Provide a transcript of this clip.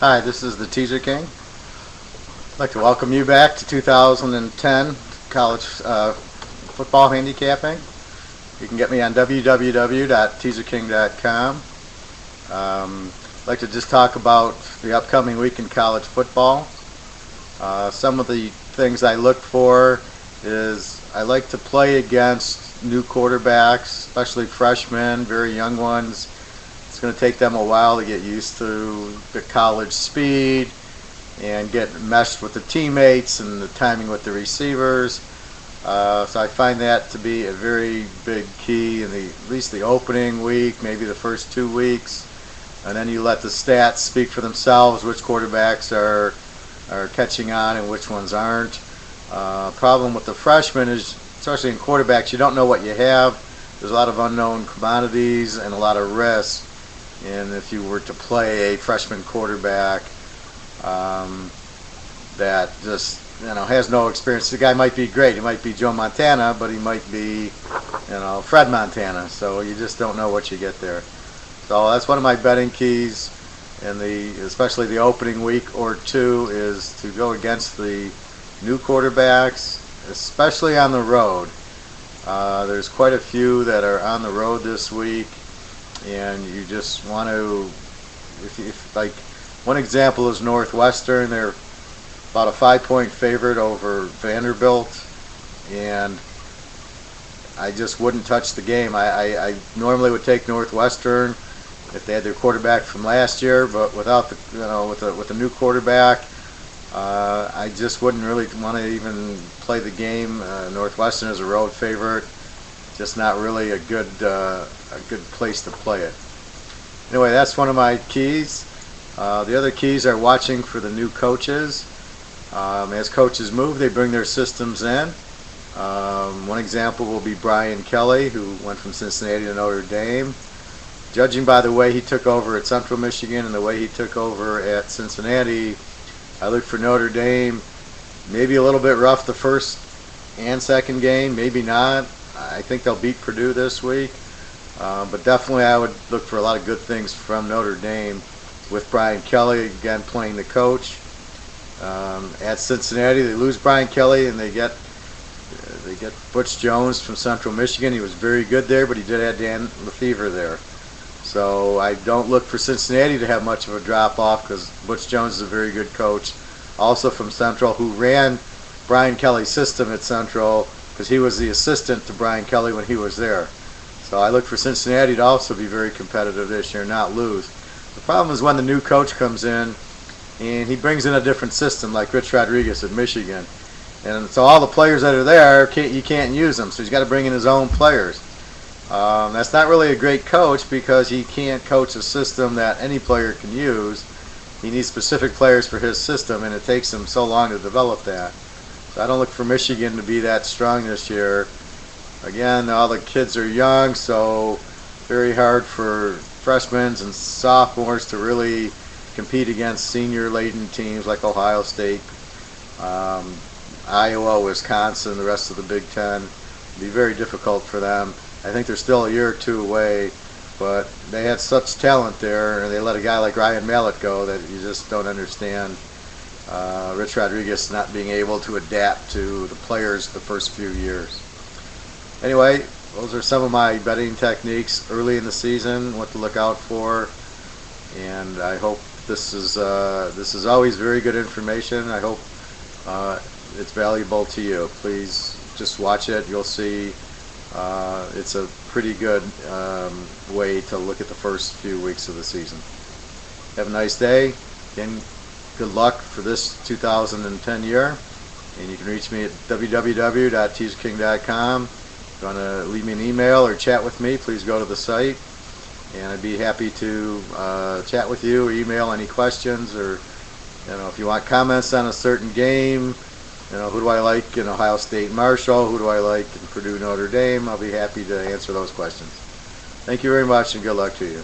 Hi, this is the Teaserking. I'd like to welcome you back to 2010 college football handicapping. You can get me on www.teaserking.com. I'd like to just talk about the upcoming week in college football. Some of the things I look for is I like to play against new quarterbacks, especially freshmen, very young ones. It's going to take them a while to get used to the college speed and get meshed with the teammates and the timing with the receivers. So I find that to be a very big key in at least the opening week, maybe the first 2 weeks. And then you let the stats speak for themselves, which quarterbacks are catching on and which ones aren't. Problem with the freshmen is, especially in quarterbacks, you don't know what you have. There's a lot of unknown commodities and a lot of risk. And if you were to play a freshman quarterback that just has no experience, the guy might be great. He might be Joe Montana, but he might be Fred Montana. So you just don't know what you get there. So that's one of my betting keys, in especially the opening week or two, is to go against the new quarterbacks, especially on the road. There's quite a few that are on the road this week. And you just want to, if like one example is Northwestern. They're about a 5-point favorite over Vanderbilt, and I just wouldn't touch the game. I normally would take Northwestern if they had their quarterback from last year, but without the with a new quarterback, I just wouldn't really want to even play the game. Northwestern is a road favorite. Just not really a good place to play it. Anyway, that's one of my keys. The other keys are watching for the new coaches. As coaches move, they bring their systems in. One example will be Brian Kelly, who went from Cincinnati to Notre Dame. Judging by the way he took over at Central Michigan and the way he took over at Cincinnati, I look for Notre Dame maybe a little bit rough the first and second game, maybe not. I think they'll beat Purdue this week, but definitely I would look for a lot of good things from Notre Dame with Brian Kelly again playing the coach. At Cincinnati, they lose Brian Kelly and they get Butch Jones from Central Michigan. He was very good there, but he did have Dan Lefevre there. So I don't look for Cincinnati to have much of a drop off, because Butch Jones is a very good coach, also from Central, who ran Brian Kelly's system at Central, because he was the assistant to Brian Kelly when he was there. So I look for Cincinnati to also be very competitive this year, not lose. The problem is when the new coach comes in and he brings in a different system, like Rich Rodriguez at Michigan. And so all the players that are there, you can't use them, so he's got to bring in his own players. That's not really a great coach, because he can't coach a system that any player can use. He needs specific players for his system, and it takes him so long to develop that. I don't look for Michigan to be that strong this year. Again, all the kids are young, so very hard for freshmen and sophomores to really compete against senior-laden teams like Ohio State, Iowa, Wisconsin, the rest of the Big Ten. It'd be very difficult for them. I think they're still a year or two away, but they had such talent there, and they let a guy like Ryan Mallett go that you just don't understand. Rich Rodriguez not being able to adapt to the players the first few years. Anyway, those are some of my betting techniques early in the season, what to look out for, and I hope this is always very good information. I hope it's valuable to you. Please just watch it. You'll see it's a pretty good way to look at the first few weeks of the season. Have a nice day. Again, good luck for this 2010 year, and you can reach me at www.teaserking.com. If you want to leave me an email or chat with me, please go to the site, and I'd be happy to chat with you or email any questions, or if you want comments on a certain game, who do I like in Ohio State Marshall, who do I like in Purdue Notre Dame, I'll be happy to answer those questions. Thank you very much, and good luck to you.